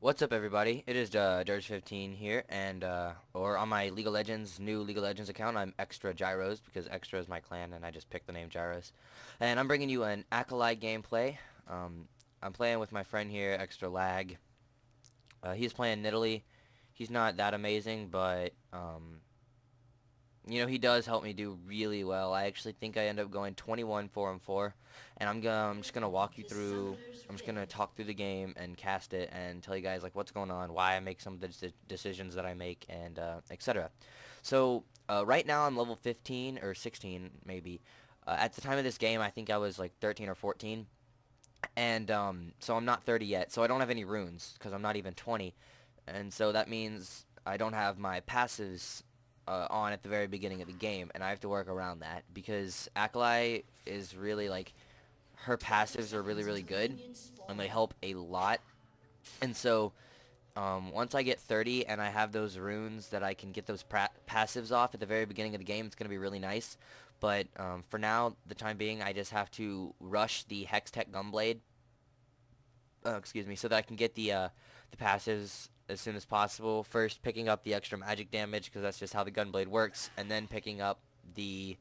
What's up, everybody? It is Dirge15 here, and or on my new League of Legends account, I'm Extra Gyros because Extra is my clan, and I just picked the name Gyros. And I'm bringing you an Akali gameplay. Um, I'm playing with my friend here, Extra Lag. He's playing Nidalee. He's not that amazing, but he does help me do really well. I actually think I end up going 21 4-4, and I'm just gonna walk you through. I'm just gonna talk through the game and cast it and tell you guys like what's going on, why I make some of the decisions that I make, and etc. So right now I'm level 15 or 16 maybe. At the time of this game, I think I was like 13 or 14, and so I'm not 30 yet. So I don't have any runes because I'm not even 20, and so that means I don't have my passives on at the very beginning of the game, and I have to work around that because Akali is really like her passives are really really good, and they help a lot. And so once I get 30 and I have those runes that I can get those passives off at the very beginning of the game, it's gonna be really nice. But for now, the time being, I just have to rush the Hex Tech Gunblade. Excuse me, so that I can get the passives as soon as possible. First, picking up the extra magic damage because that's just how the Gunblade works, and then picking up the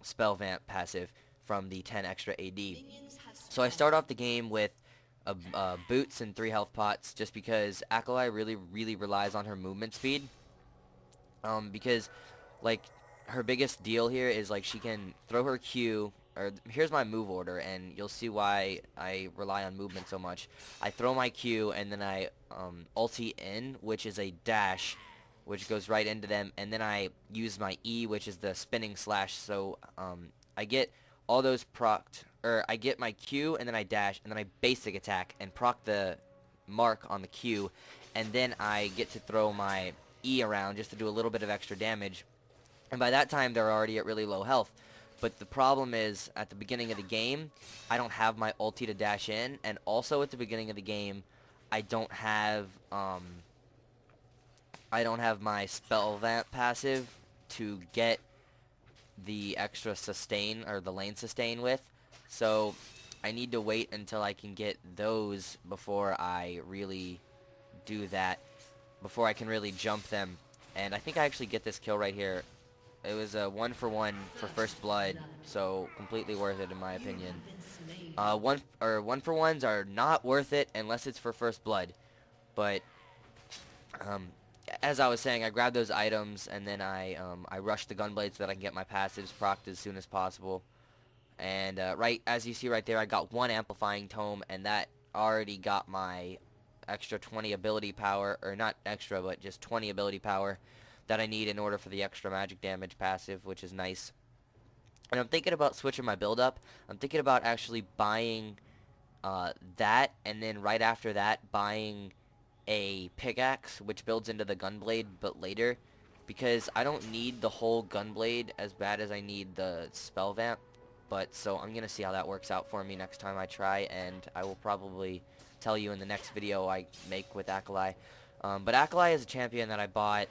Spell Vamp passive from the 10 extra AD. So I start off the game with boots and 3 health pots just because Akali really relies on her movement speed. Because like her biggest deal here is like she can throw her Q, or here's my move order, and you'll see why I rely on movement so much. I throw my Q and then I ulti in, which is a dash, which goes right into them, and then I use my E, which is the spinning slash. So I get all those procced, or I get my Q and then I dash and then I basic attack and proc the mark on the Q, and then I get to throw my E around just to do a little bit of extra damage. And by that time, they're already at really low health. But the problem is, at the beginning of the game, I don't have my ulti to dash in, and also at the beginning of the game, I don't have my spell vamp passive to get the extra sustain or the lane sustain with. So I need to wait until I can get those before I really do that, before I can really jump them. And I think I actually get this kill right here. It was a 1-for-1 for first blood, so completely worth it in my opinion. One for ones are not worth it unless it's for first blood. But um, as I was saying, I grab those items and then I rush the gunblade so that I can get my passives procced as soon as possible. And right as you see right there, I got one amplifying tome, and that already got my extra 20 ability power, or not extra, but just 20 ability power that I need in order for the extra magic damage passive, which is nice. And I'm thinking about switching my build up. I'm thinking about actually buying that, and then right after that buying a pickaxe, which builds into the gunblade, but later, because I don't need the whole gunblade as bad as I need the spell vamp. But so I'm gonna see how that works out for me next time I try, and I will probably tell you in the next video I make with Akali. But Akali is a champion that I bought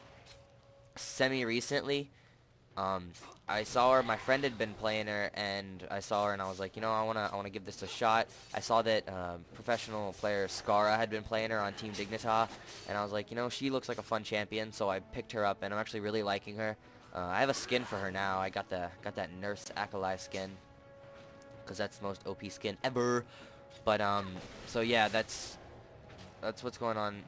semi-recently. Um, I saw her, my friend had been playing her, and I saw her and I was like, I wanna give this a shot. I saw that professional player Scara had been playing her on Team Dignita, and I was like, she looks like a fun champion, so I picked her up, and I'm actually really liking her. I have a skin for her now. I got that Nurse Akali skin, because that's the most OP skin ever. But so yeah, that's what's going on.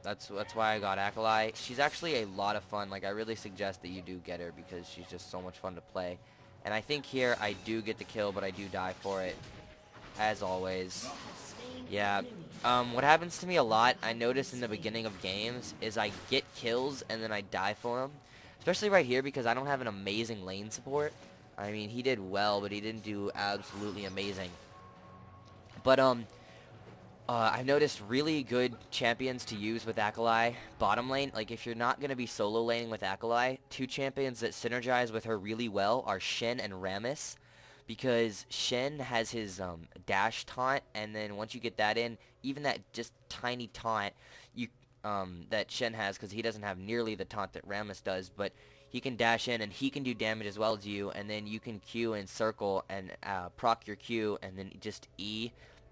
That's why I got Akali. She's actually a lot of fun. Like, I really suggest that you do get her because she's just so much fun to play. And I think here I do get the kill, but I do die for it, as always. Yeah. What happens to me a lot, I notice in the beginning of games, is I get kills and then I die for them. Especially right here because I don't have an amazing lane support. I mean, he did well, but he didn't do absolutely amazing. But I've noticed really good champions to use with Akali bottom lane. Like, if you're not going to be solo laning with Akali, two champions that synergize with her really well are Shen and Rammus. Because Shen has his dash taunt, and then once you get that in, even that just tiny taunt that Shen has, because he doesn't have nearly the taunt that Rammus does, but he can dash in and he can do damage as well as you, and then you can Q and circle and proc your Q and then just E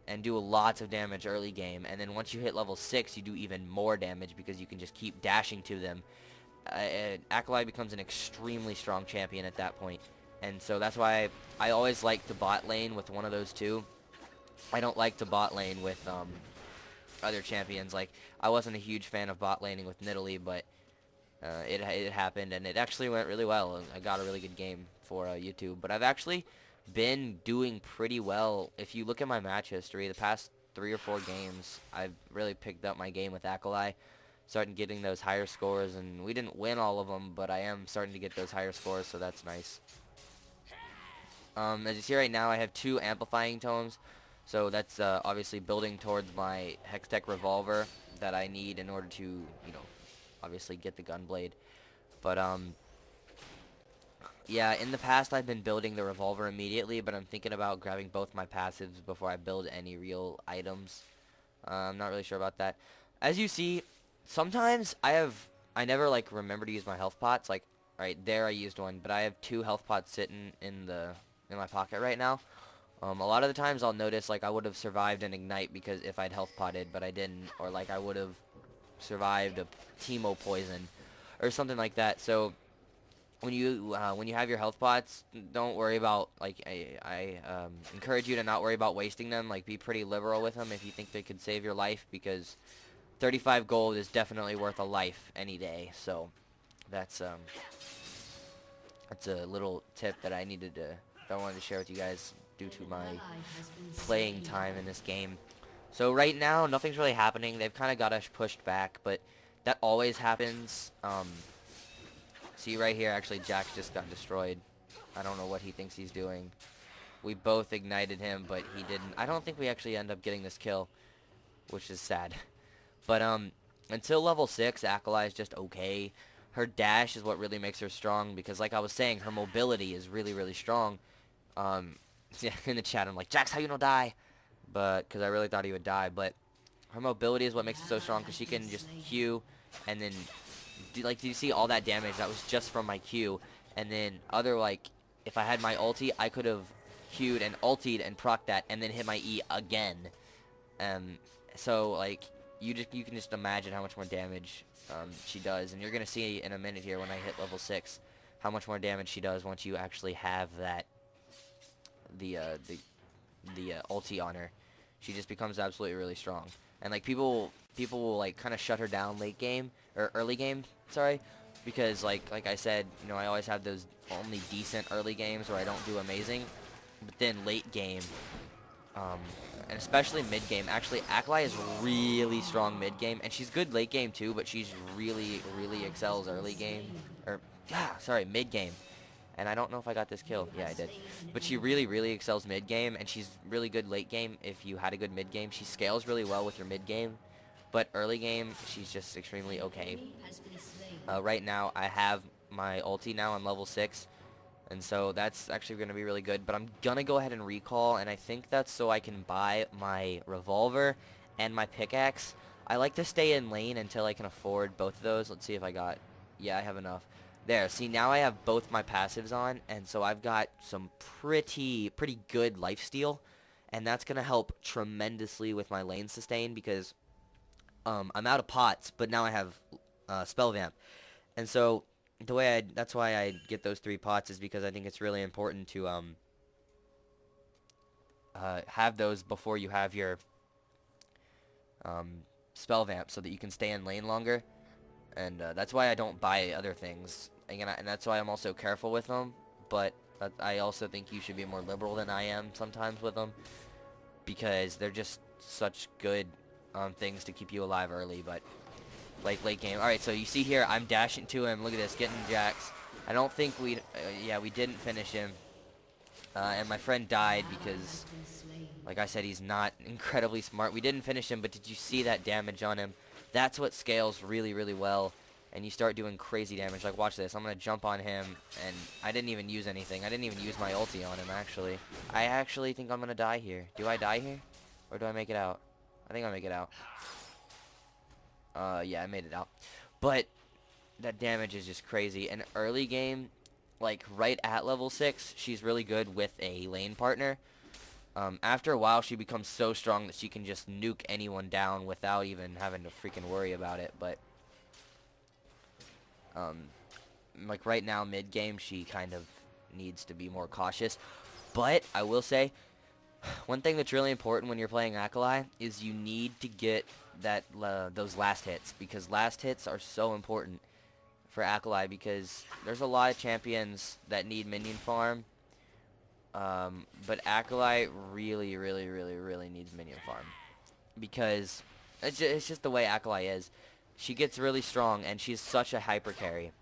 and do lots of damage early game. And then once you hit level 6, you do even more damage because you can just keep dashing to them. Akali becomes an extremely strong champion at that point. And so that's why I always like to bot lane with one of those two. I don't like to bot lane with other champions. Like, I wasn't a huge fan of bot laning with Nidalee, but it happened, and it actually went really well. I got a really good game for YouTube. But I've actually been doing pretty well. If you look at my match history, the past 3 or 4 games, I've really picked up my game with Akali, starting getting those higher scores, and we didn't win all of them, but I am starting to get those higher scores, so that's nice. As you see right now, I have 2 amplifying tomes, so that's obviously building towards my Hextech revolver that I need in order to, you know, obviously get the gunblade. But yeah, in the past I've been building the revolver immediately, but I'm thinking about grabbing both my passives before I build any real items. I'm not really sure about that. As you see, sometimes I never like remember to use my health pots. Like right there I used one, but I have 2 health pots sitting in my pocket right now. A lot of the times I'll notice like I would have survived an ignite because if I'd health potted, but I didn't, or like I would have survived a Teemo poison or something like that. So when you have your health pots, don't worry about, like, I encourage you to not worry about wasting them. Like, be pretty liberal with them if you think they could save your life, because 35 gold is definitely worth a life any day. So that's a little tip that I wanted to share with you guys due to my playing time in this game. So right now, nothing's really happening. They've kind of got us pushed back, but that always happens. See right here, actually, Jack just got destroyed. I don't know what he thinks he's doing. We both ignited him, but he didn't. I don't think we actually end up getting this kill, which is sad. But until level 6, Akali is just okay. Her dash is what really makes her strong, because like I was saying, her mobility is really, really strong. Yeah, in the chat, I'm like, Jax, how you no die? But because I really thought he would die, but her mobility is what makes it so strong, because she can just Q, and then do you see all that damage? That was just from my Q, and then like, if I had my ulti, I could have Q'd and ultied and proc that, and then hit my E again. So like, you can just imagine how much more damage she does, and you're gonna see in a minute here when I hit level 6 how much more damage she does once you actually have that the ulti on her. She just becomes absolutely really strong, and like people will like kind of shut her down late game or early game, sorry, because like I said, you know, I always have those only decent early games where I don't do amazing, but then late game, and especially mid game. Actually, Akali is really strong mid game, and she's good late game too, but she's really excels early game, or mid game. And I don't know if I got this kill. Yeah, I did. But she really excels mid game, and she's really good late game if you had a good mid game. She scales really well with your mid game, but early game, she's just extremely okay. Right now, I have my ulti now. I'm level 6, and so that's actually going to be really good. But I'm going to go ahead and recall, and I think that's so I can buy my revolver and my pickaxe. I like to stay in lane until I can afford both of those. Let's see if I got... Yeah, I have enough. There, see, now I have both my passives on, and so I've got some pretty good lifesteal, and that's going to help tremendously with my lane sustain, because I'm out of pots, but now I have spell vamp. And so that's why I get those 3 pots, is because I think it's really important to have those before you have your spell vamp, so that you can stay in lane longer. And that's why I don't buy other things. And that's why I'm also careful with them. But I also think you should be more liberal than I am sometimes with them, because they're just such good things to keep you alive early. But like late game. Alright, so you see here, I'm dashing to him. Look at this, getting Jax. I don't think we didn't finish him. And my friend died because, like I said, he's not incredibly smart. We didn't finish him, but did you see that damage on him? That's what scales really well, and you start doing crazy damage. Like, watch this. I'm going to jump on him, and I didn't even use anything. I didn't even use my ulti on him, actually. I actually think I'm going to die here. Do I die here? Or do I make it out? I think I make it out. Yeah, I made it out. But that damage is just crazy. And early game, like, right at level 6, she's really good with a lane partner. After a while, she becomes so strong that she can just nuke anyone down without even having to freaking worry about it. But um, like right now, mid game, she kind of needs to be more cautious. But I will say, one thing that's really important when you're playing Akali is you need to get those last hits, because last hits are so important for Akali, because there's a lot of champions that need minion farm. But Akali really, really, really, really needs minion farm, because it's just the way Akali is. She gets really strong, and she's such a hyper carry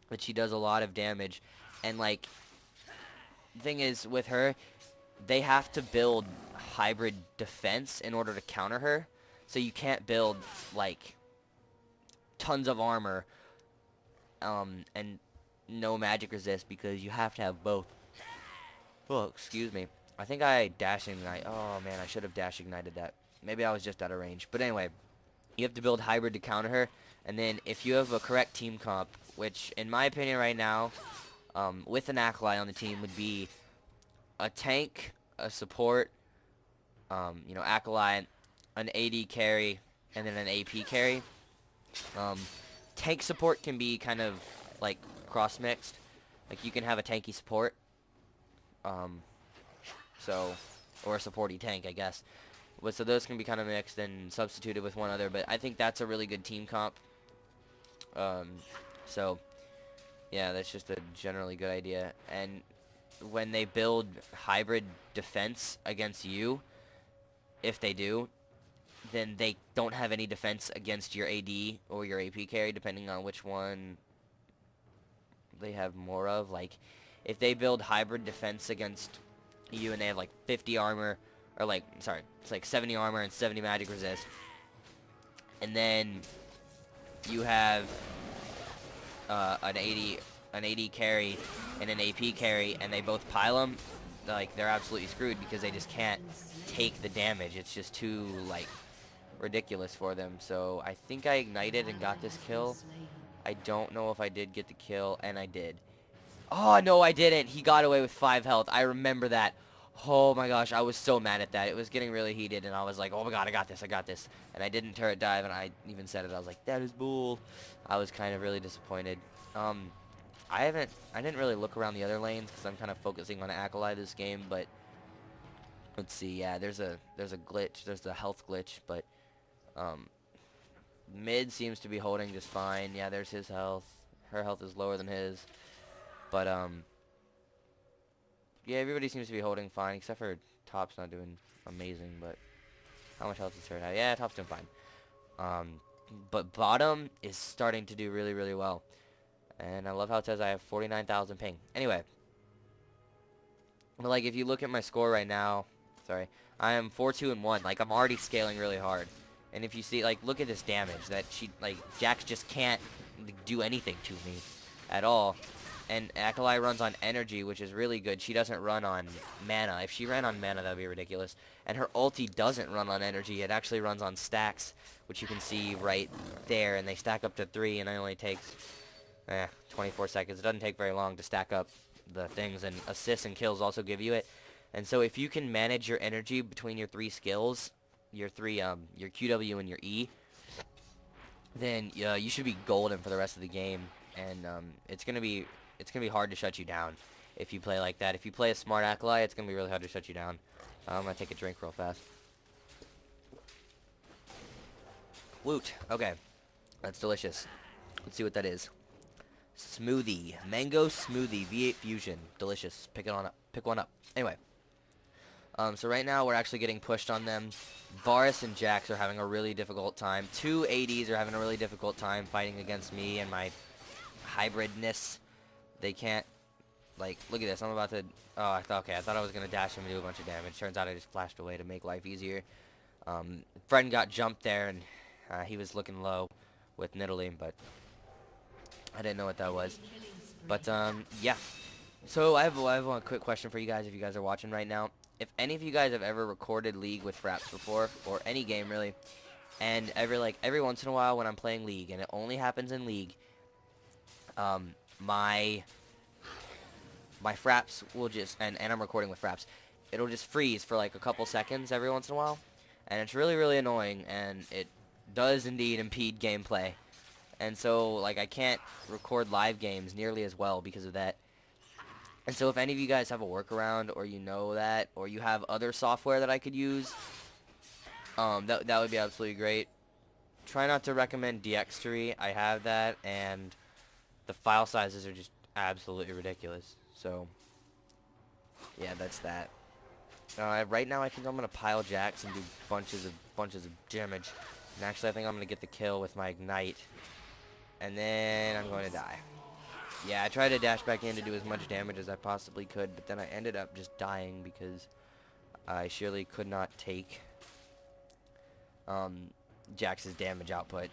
that she does a lot of damage. And like, the thing is with her, they have to build hybrid defense in order to counter her. So you can't build like tons of armor and no magic resist, because you have to have both. Oh, excuse me. I think I dash ignite. Oh man, I should have dash ignited that. Maybe I was just out of range. But anyway, you have to build hybrid to counter her, and then if you have a correct team comp, which in my opinion right now, with an Akali on the team, would be a tank, a support, you know, Akali, an AD carry, and then an AP carry. Tank support can be kind of like cross-mixed. Like you can have a tanky support, or a supporty tank, I guess. But so those can be kind of mixed and substituted with one other. But I think that's a really good team comp. So yeah, that's just a generally good idea. And when they build hybrid defense against you, if they do, then they don't have any defense against your AD or your AP carry, depending on which one they have more of. Like, if they build hybrid defense against you and they have like 50 armor, or like, sorry, it's like 70 armor and 70 magic resist, and then you have an AD carry and an AP carry, and they both pile them, like, they're absolutely screwed, because they just can't take the damage. It's just too, like, ridiculous for them. So I think I ignited and got this kill. I don't know if I did get the kill, and I did. Oh, no, I didn't. He got away with 5 health. I remember that. Oh my gosh, I was so mad at that. It was getting really heated, and I was like, oh my god, I got this, I got this. And I didn't turret dive, and I even said it. I was like, that is bull. I was kind of really disappointed. I didn't really look around the other lanes, because I'm kind of focusing on Akali this game, but let's see. Yeah, there's a glitch. There's the health glitch, but mid seems to be holding just fine. Yeah, there's his health. Her health is lower than his, but yeah, everybody seems to be holding fine, except for top's not doing amazing. But how much health does her have? Yeah, top's doing fine. But bottom is starting to do really, really well. And I love how it says I have 49,000 ping. Anyway. But, like, if you look at my score right now, sorry, I am 4-2-1. Like, I'm already scaling really hard. And if you see, like, look at this damage that Jax just can't do anything to me at all. And Akali runs on energy, which is really good. She doesn't run on mana. If she ran on mana, that would be ridiculous. And her ulti doesn't run on energy. It actually runs on stacks, which you can see right there. And they stack up to 3, and it only takes 24 seconds. It doesn't take very long to stack up the things, and assists and kills also give you it. And so if you can manage your energy between your 3 skills, your QW and your E, then you should be golden for the rest of the game. And it's gonna be hard to shut you down if you play like that. If you play a smart Akali, it's gonna be really hard to shut you down. I'm gonna take a drink real fast. Woot. Okay, that's delicious. Let's see what that is. Smoothie, mango smoothie, V8 fusion, delicious. Pick one up. Anyway, so right now we're actually getting pushed on them. Varus and Jax are having a really difficult time. 2 ADs are having a really difficult time fighting against me and my hybridness. They can't, like, look at this. I'm about to, oh, I thought I was gonna dash him and do a bunch of damage. Turns out I just flashed away to make life easier. Friend got jumped there, and he was looking low with Nidalee, but I didn't know what that was. But yeah. So I have one quick question for you guys, if you guys are watching right now. If any of you guys have ever recorded League with Fraps before, or any game really, and every once in a while when I'm playing League, and it only happens in League, my Fraps will just, and I'm recording with Fraps, it'll just freeze for like a couple seconds every once in a while, and it's really, really annoying, and it does indeed impede gameplay. And so, like, I can't record live games nearly as well because of that. And so if any of you guys have a workaround, or you know that, or you have other software that I could use, that would be absolutely great. Try not to recommend Dxtory. I have that, and the file sizes are just absolutely ridiculous. So, yeah, that's that. Right now, I think I'm gonna pile jacks and do bunches of damage. And actually, I think I'm gonna get the kill with my ignite, and then I'm going to die. Yeah, I tried to dash back in to do as much damage as I possibly could, but then I ended up just dying because I surely could not take Jax's damage output.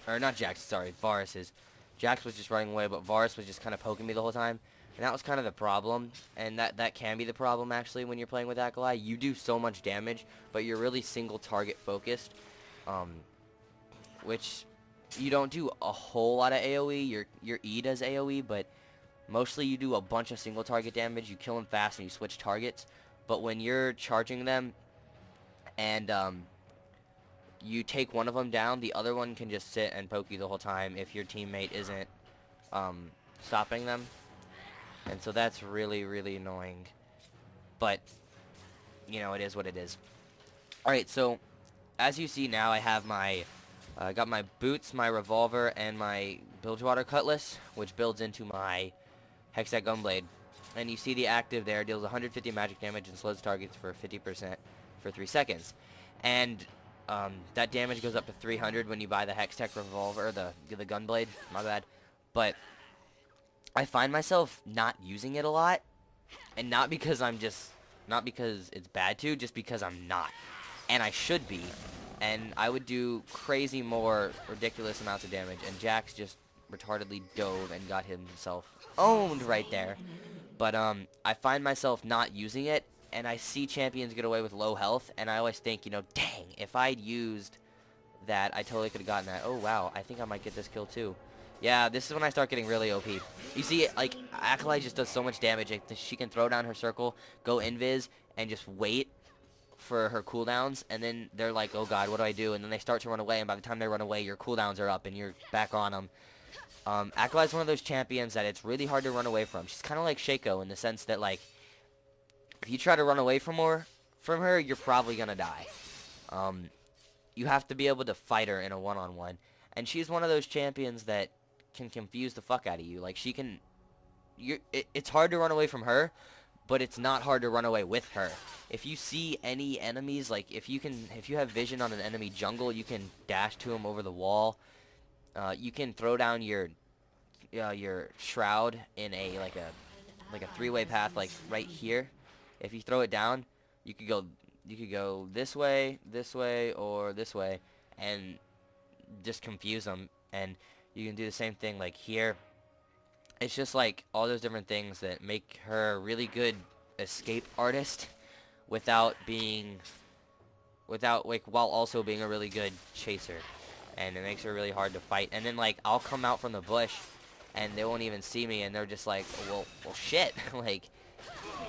Or not Jax, sorry, Varus's. Jax was just running away, but Varus was just kind of poking me the whole time. And that was kind of the problem. And that can be the problem, actually, when you're playing with Akali. You do so much damage, but you're really single target focused. Which you don't do a whole lot of AoE. Your E does AoE, but mostly you do a bunch of single target damage. You kill them fast and you switch targets. But when you're charging them and you take one of them down, the other one can just sit and poke you the whole time if your teammate isn't stopping them. And so that's really, really annoying. But, you know, it is what it is. Alright, so as you see now, I have my got my boots, my revolver, and my Bilgewater Cutlass, which builds into my Hextech Gunblade. And you see the active there, deals 150 magic damage and slows targets for 50% for 3 seconds. And that damage goes up to 300 when you buy the Hextech Revolver, the Gunblade, my bad. But I find myself not using it a lot, and not because it's bad to, just because I'm not. And I should be. And I would do crazy more ridiculous amounts of damage, and Jax just retardedly dove and got himself owned right there. But I find myself not using it, and I see champions get away with low health, and I always think, you know, dang, if I'd used that, I totally could have gotten that. Oh, wow, I think I might get this kill too. Yeah, this is when I start getting really OP. You see, like, Akali just does so much damage. Like, she can throw down her circle, go invis, and just wait for her cooldowns, and then they're like, oh god, what do I do? And then they start to run away, and by the time they run away, your cooldowns are up, and you're back on them. Akali is one of those champions that it's really hard to run away from. She's kind of like Shaco in the sense that, like, if you try to run away from her, you're probably gonna die. You have to be able to fight her in a one-on-one, and she's one of those champions that can confuse the fuck out of you. Like, she can, it's hard to run away from her, but it's not hard to run away with her. If you see any enemies, like if you have vision on an enemy jungle, you can dash to them over the wall. You can throw down your shroud in a like a three-way path, like right here. If you throw it down, you could go this way, or this way, and just confuse them. And you can do the same thing like here. It's just like all those different things that make her a really good escape artist while also being a really good chaser. And it makes her really hard to fight. And then, like, I'll come out from the bush and they won't even see me, and they're just like, well shit. Like,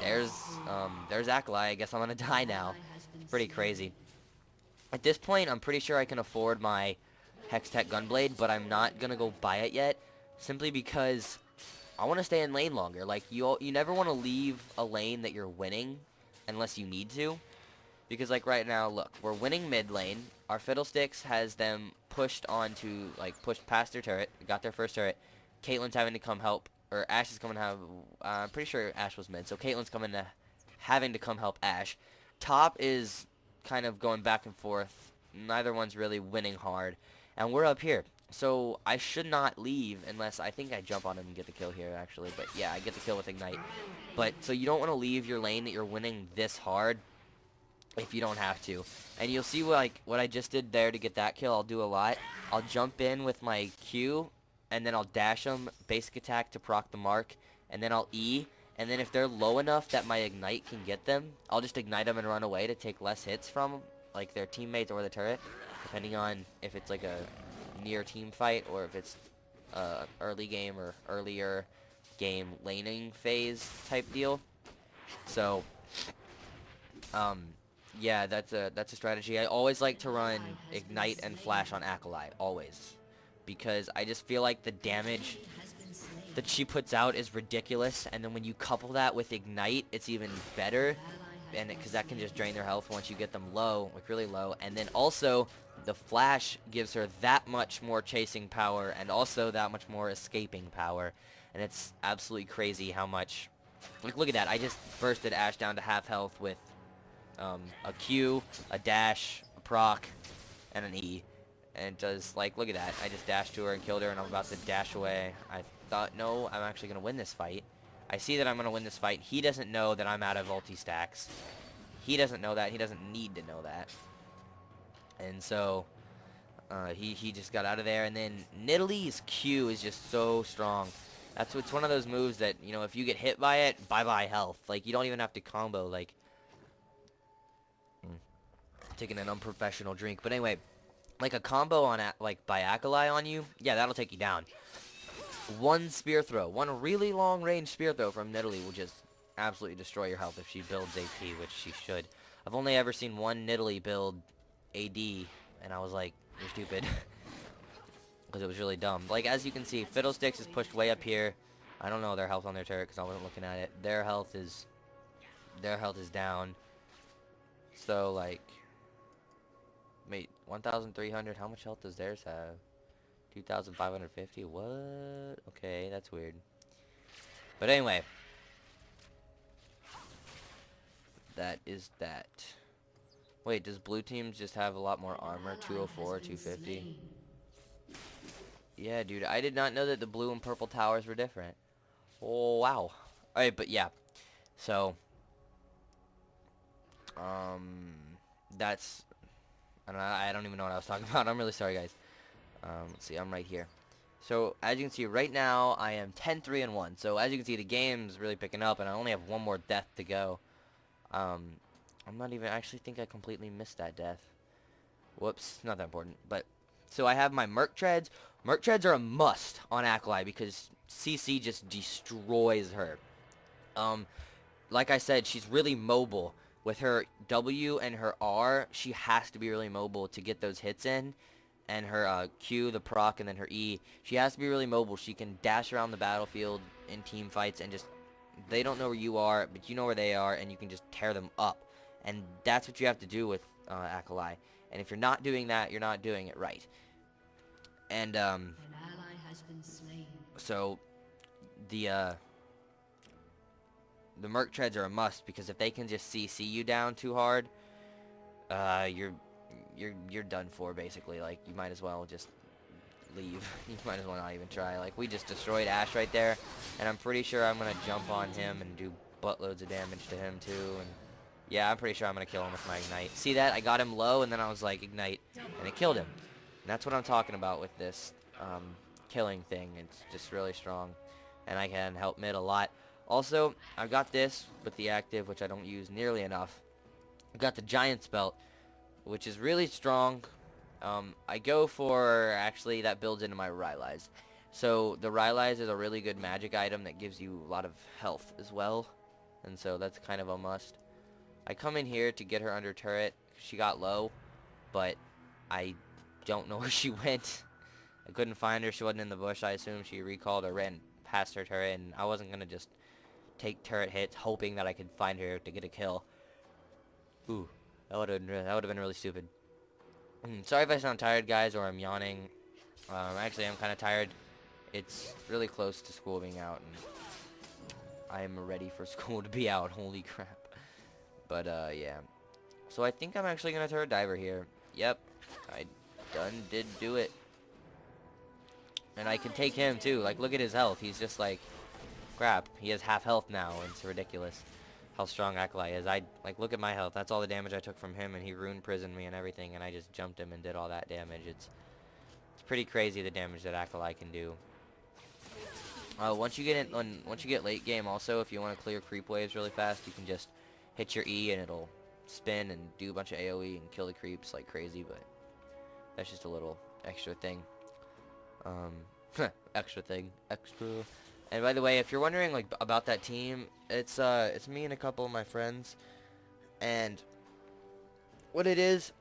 there's Akali. I guess I'm gonna die now. It's pretty crazy. At this point, I'm pretty sure I can afford my Hextech Gunblade, but I'm not gonna go buy it yet, simply because I want to stay in lane longer. Like, you never want to leave a lane that you're winning unless you need to. Because, like, right now, look, we're winning mid lane. Our Fiddlesticks has them pushed past their turret. Got their first turret. Caitlyn's having to come help. Or Ashe is coming to I'm pretty sure Ashe was mid. So Caitlyn's having to come help Ashe. Top is kind of going back and forth. Neither one's really winning hard. And we're up here. So I should not leave unless I think I jump on him and get the kill here, actually. But yeah, I get the kill with Ignite. But so you don't want to leave your lane that you're winning this hard if you don't have to. And you'll see what I just did there to get that kill. I'll do a lot. I'll jump in with my Q, and then I'll dash them, basic attack to proc the mark, and then I'll E. And then if they're low enough that my Ignite can get them, I'll just Ignite them and run away to take less hits from like their teammates or the turret, depending on if it's like a near team fight or if it's early game or earlier game laning phase type deal. So Um, yeah, that's a strategy. I always like to run Ignite and Flash on Akali, always. Because I just feel like the damage that she puts out is ridiculous, and then when you couple that with Ignite, it's even better, and because that can just drain their health once you get them low, like really low, and then also the Flash gives her that much more chasing power and also that much more escaping power, and it's absolutely crazy how much, like look at that, I just bursted Ashe down to half health with a Q, a dash, a proc, and an E. And just like, look at that. I just dashed to her and killed her, and I'm about to dash away. I thought, no, I'm actually going to win this fight. I see that I'm going to win this fight. He doesn't know that I'm out of ulti stacks. He doesn't know that. He doesn't need to know that. And so, he just got out of there. And then Nidalee's Q is just so strong. It's one of those moves that, you know, if you get hit by it, bye-bye health. Like, you don't even have to combo, like, taking an unprofessional drink. But anyway, like a combo on like by Akali on you, yeah, that'll take you down. One spear throw, one really long range spear throw from Nidalee will just absolutely destroy your health if she builds AP, which she should. I've only ever seen one Nidalee build AD, and I was like, you're stupid. Because it was really dumb. Like, as you can see, Fiddlesticks is pushed way up here. I don't know their health on their turret because I wasn't looking at it. Their health is down. So, like, wait, 1,300, how much health does theirs have? 2,550, what? Okay, that's weird. But anyway, that is that. Wait, does blue teams just have a lot more armor? 204, 250? Yeah, dude, I did not know that the blue and purple towers were different. Oh, wow. Alright, but yeah. So, that's... I don't even know what I was talking about. I'm really sorry, guys. Let's see, I'm right here. So, as you can see, right now, I am 10-3-1. So, as you can see, the game's really picking up, and I only have one more death to go. I'm not even... I actually think I completely missed that death. Whoops, not that important. But, so I have my Merc Treads. Merc Treads are a must on Akali, because CC just destroys her. Like I said, she's really mobile. With her W and her R, she has to be really mobile to get those hits in. And her Q, the proc, and then her E, she has to be really mobile. She can dash around the battlefield in team fights and just, they don't know where you are, but you know where they are, and you can just tear them up. And that's what you have to do with Akali. And if you're not doing that, you're not doing it right. And, so, the Merc Treads are a must, because if they can just CC you down too hard, you're done for, basically. Like, you might as well just leave. You might as well not even try. Like, we just destroyed Ashe right there, and I'm pretty sure I'm gonna jump on him and do buttloads of damage to him too. And yeah, I'm pretty sure I'm gonna kill him with my Ignite. See that? I got him low, and then I was like, Ignite, and it killed him. And that's what I'm talking about with this killing thing. It's just really strong, and I can help mid a lot. Also, I've got this with the active, which I don't use nearly enough. I've got the Giant's Belt, which is really strong. I go for, actually, that builds into my Rylai's. So, the Rylai's is a really good magic item that gives you a lot of health as well. And so, that's kind of a must. I come in here to get her under turret. She got low, but I don't know where she went. I couldn't find her. She wasn't in the bush. I assume she recalled or ran past her turret, and I wasn't going to just take turret hits hoping that I could find her to get a kill. Ooh, that would have been really stupid. Sorry if I sound tired, guys, or I'm yawning. Actually, I'm kind of tired. It's really close to school being out, and I am ready for school to be out. Holy crap. But, yeah. So I think I'm actually going to turret diver here. Yep, I did do it. And I can take him, too. Like, look at his health. He's just like, crap. He has half health now, and it's ridiculous how strong Akali is. Like, look at my health. That's all the damage I took from him, and he rune prisoned me and everything, and I just jumped him and did all that damage. It's pretty crazy the damage that Akali can do. Once you get late game, also, if you want to clear creep waves really fast, you can just hit your E and it'll spin and do a bunch of AoE and kill the creeps like crazy. But that's just a little extra thing. Extra. And by the way, if you're wondering like about that team, it's me and a couple of my friends. And what it is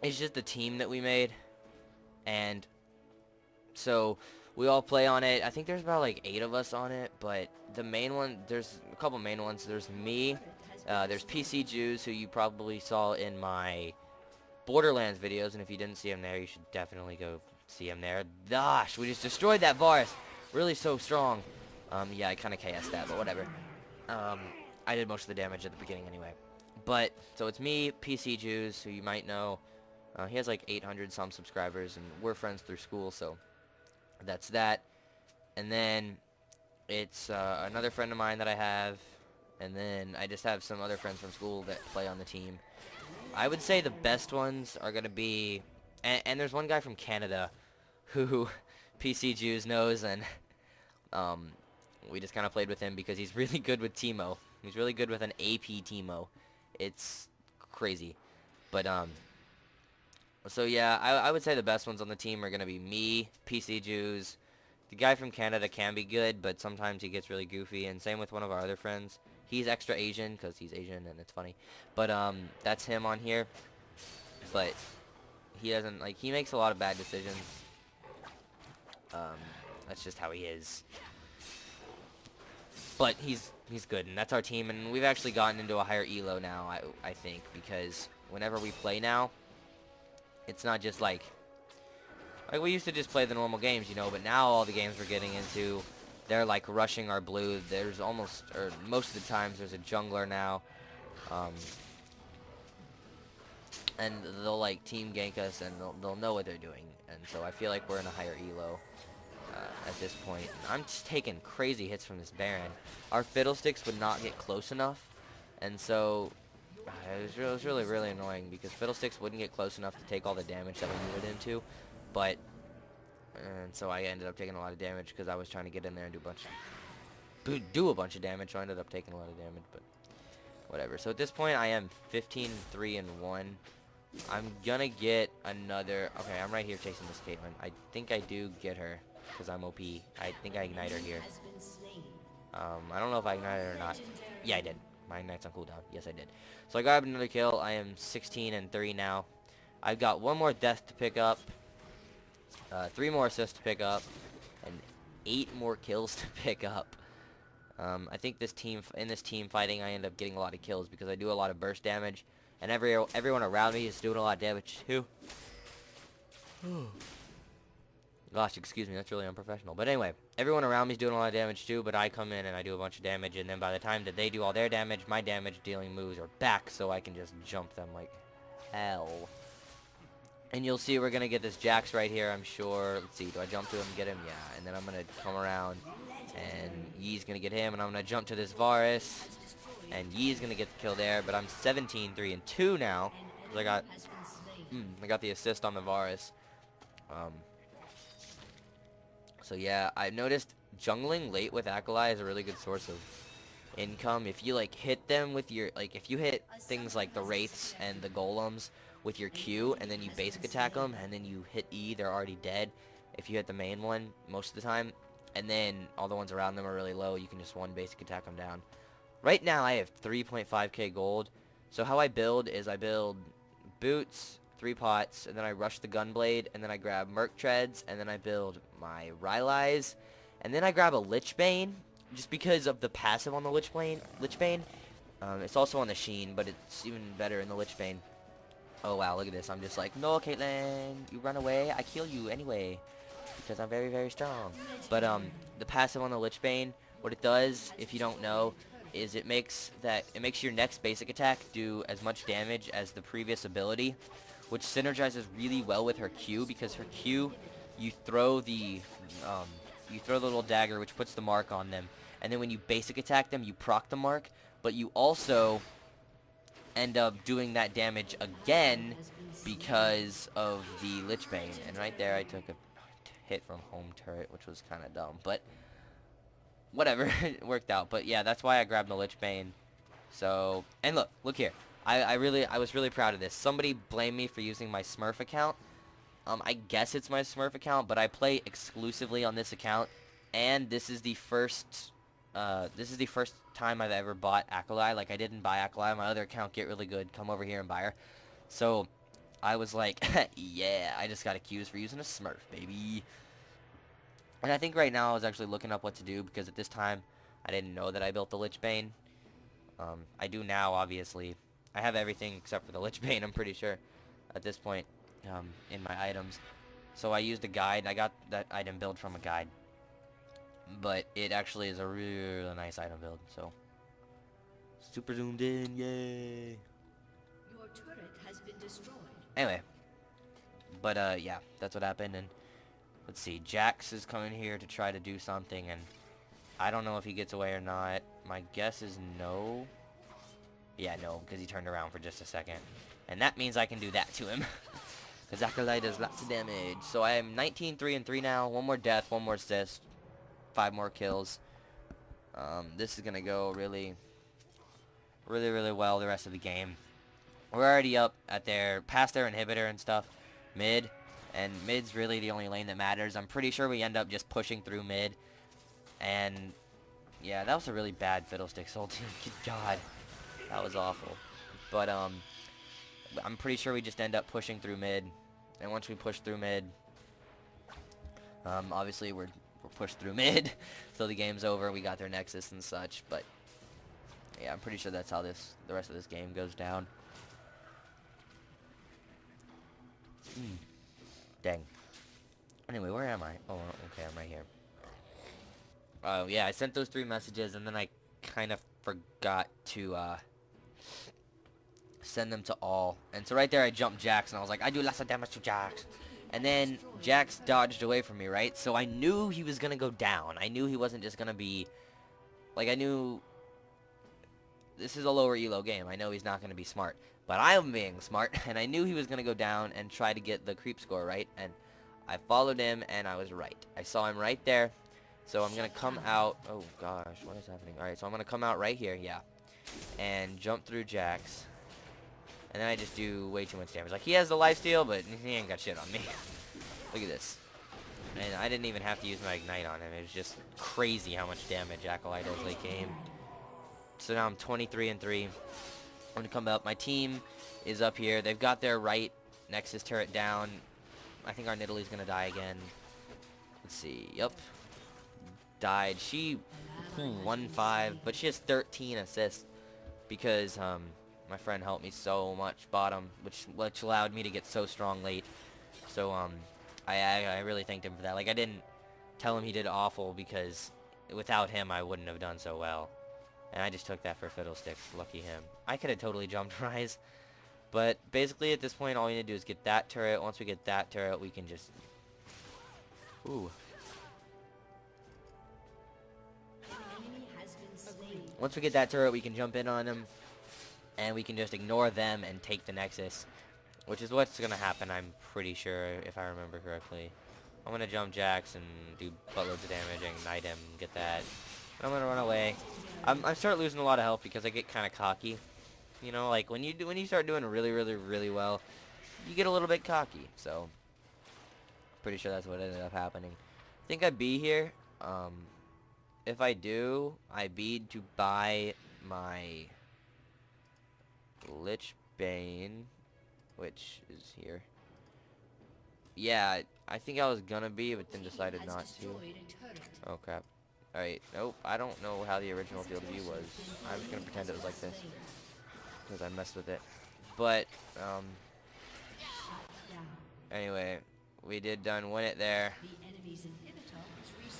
just the team that we made. And so we all play on it. I think there's about like 8 of us on it, but the main one, there's a couple main ones. There's me, there's PC Jews, who you probably saw in my Borderlands videos, and if you didn't see him there, you should definitely go see him there. Gosh, we just destroyed that Varus. Really so strong. Yeah, I kind of KS'd that, but whatever. I did most of the damage at the beginning anyway. But, so it's me, PC Jews, who you might know. He has like 800 some subscribers, and we're friends through school, so that's that. And then it's another friend of mine that I have, and then I just have some other friends from school that play on the team. I would say the best ones are going to be, and there's one guy from Canada who PC Jews knows, and we just kind of played with him because he's really good with Teemo. He's really good with an AP Teemo. It's crazy. But, so yeah, I would say the best ones on the team are going to be me, PC Jews. The guy from Canada can be good, but sometimes he gets really goofy, and same with one of our other friends. He's extra Asian because he's Asian and it's funny. But that's him on here. But he doesn't, like, he makes a lot of bad decisions. That's just how he is. But he's good, and that's our team, and we've actually gotten into a higher elo now, I think, because whenever we play now, it's not just like we used to just play the normal games, you know, but now all the games we're getting into, they're like rushing our blue. There's almost, or most of the times, there's a jungler now, and they'll like team gank us, and they'll know what they're doing, and so I feel like we're in a higher elo at this point. I'm just taking crazy hits from this Baron. Our Fiddlesticks would not get close enough, and so it was really annoying because Fiddlesticks wouldn't get close enough to take all the damage that we needed him to, and so I ended up taking a lot of damage because I was trying to get in there and do a bunch of damage, so I ended up taking a lot of damage, but whatever. So at this point, I am 15-3-1. I'm gonna get another. Okay, I'm right here chasing this Caitlyn. I think I do get her because I'm OP. I think I ignite her here. I don't know if I ignited her or not. Yeah, I did. My ignite's on cooldown. Yes, I did. So I grabbed another kill. I am 16-3 now. I've got 1 more death to pick up, 3 more assists to pick up, and 8 more kills to pick up. I think in this team fighting, I end up getting a lot of kills because I do a lot of burst damage, and everyone around me is doing a lot of damage too. Gosh, excuse me, that's really unprofessional. But anyway, everyone around me is doing a lot of damage too, but I come in and I do a bunch of damage, and then by the time that they do all their damage, my damage dealing moves are back, so I can just jump them like hell. And you'll see we're going to get this Jax right here, I'm sure. Let's see, do I jump to him and get him? Yeah, and then I'm going to come around, and Yee's going to get him, and I'm going to jump to this Varus, and Yee's going to get the kill there, but I'm 17-3-2 now, because I got the assist on the Varus. So yeah, I've noticed jungling late with Akali is a really good source of income. If you like hit them with your, like if you hit things like the Wraiths and the Golems with your Q, and then you basic attack them, and then you hit E, they're already dead. If you hit the main one most of the time, and then all the ones around them are really low, you can just one basic attack them down. Right now I have 3.5k gold. So how I build is I build boots, 3 pots, and then I rush the Gunblade, and then I grab Merc Treads, and then I build my Rylai's, and then I grab a Lichbane, just because of the passive on the Lichbane. It's also on the Sheen, but it's even better in the Lichbane. Oh wow, look at this. I'm just like, no, Caitlyn, you run away, I kill you anyway, because I'm very strong. But the passive on the Lichbane, what it does, if you don't know, is it makes your next basic attack do as much damage as the previous ability, which synergizes really well with her Q, because her Q, you throw the little dagger, which puts the mark on them, and then when you basic attack them, you proc the mark, but you also end up doing that damage again because of the Lichbane. And right there, I took a hit from home turret, which was kind of dumb, but whatever, it worked out. But yeah, that's why I grabbed the Lichbane. So, and look here. I was really proud of this. Somebody blamed me for using my Smurf account. I guess it's my Smurf account, but I play exclusively on this account, and this is the first this is the first time I've ever bought Akali. Like, I didn't buy Akali. My other account, Get Really Good, come over here and buy her. So, I was like, yeah, I just got accused for using a Smurf, baby. And I think right now I was actually looking up what to do, because at this time, I didn't know that I built the Lich Bane. I do now, obviously. I have everything except for the Lich Bane, I'm pretty sure, at this point, in my items. So I used a guide. I got that item build from a guide. But it actually is a really nice item build, so. Super zoomed in, yay! Your turret has been destroyed. Anyway. But, yeah, that's what happened, and let's see. Jax is coming here to try to do something, and I don't know if he gets away or not. My guess is no. Yeah, no, because he turned around for just a second. And that means I can do that to him. Because Akali does lots of damage. So I am 19-3-3 now. One more death, one more assist. 5 more kills. This is going to go really well the rest of the game. We're already up at past their inhibitor and stuff. Mid. And mid's really the only lane that matters. I'm pretty sure we end up just pushing through mid. And, yeah, that was a really bad Fiddlesticks ulti. Good God. That was awful. But, I'm pretty sure we just end up pushing through mid. And once we push through mid, obviously we're pushed through mid. So the game's over. We got their Nexus and such. But, yeah, I'm pretty sure that's how the rest of this game goes down. Dang. Anyway, where am I? Oh, okay, I'm right here. Oh, yeah, I sent those 3 messages, and then I kind of forgot to, send them to all. And so right there, I jumped Jax, and I was like, I do lots of damage to Jax. And then Jax dodged away from me, right? So I knew he was going to go down. I knew he wasn't just going to be... Like, I knew... This is a lower elo game. I know he's not going to be smart. But I am being smart, and I knew he was going to go down and try to get the creep score, right? And I followed him, and I was right. I saw him right there. So I'm going to come out... Oh, gosh, what is happening? Alright, so I'm going to come out right here, yeah. And jump through Jax. And then I just do way too much damage. Like, he has the lifesteal, but he ain't got shit on me. Look at this. And I didn't even have to use my Ignite on him. It was just crazy how much damage Akali does late game. So now I'm 23-3. I'm going to come up. My team is up here. They've got their right Nexus turret down. I think our Nidalee's going to die again. Let's see. Yep. Died. She 1-5, but she has 13 assists because my friend helped me so much bottom, which allowed me to get so strong late. So I really thanked him for that. Like, I didn't tell him he did awful because without him I wouldn't have done so well. And I just took that for Fiddlesticks. Lucky him. I could have totally jumped Rise. But basically at this point all we need to do is get that turret. Once we get that turret we can just... Ooh. Once we get that turret we can jump in on them. And we can just ignore them and take the Nexus. Which is what's going to happen, I'm pretty sure, if I remember correctly. I'm going to jump Jax and do buttloads of damage and ignite him, get that. And I'm going to run away. I start losing a lot of health because I get kind of cocky. You know, like, when you start doing really well, you get a little bit cocky. So, pretty sure that's what ended up happening. I think I B here. If I do, I B'd to buy my Lich Bane, which is here. Yeah, I think I was gonna be, but then decided not to. Oh crap. Alright, nope, I don't know how the original field of view was. I'm just gonna pretend it was like this, because I messed with it. But, anyway, we did win it there.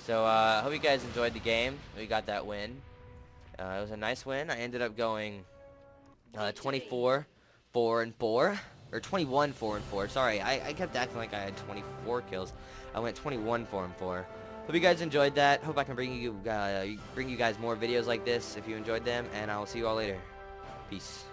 So, I hope you guys enjoyed the game. We got that win. It was a nice win. I ended up going 24-4-4, or 21-4-4. Sorry, I kept acting like I had 24 kills. I went 21-4-4. Hope you guys enjoyed that. Hope I can bring you guys more videos like this if you enjoyed them, and I will see you all later. Peace.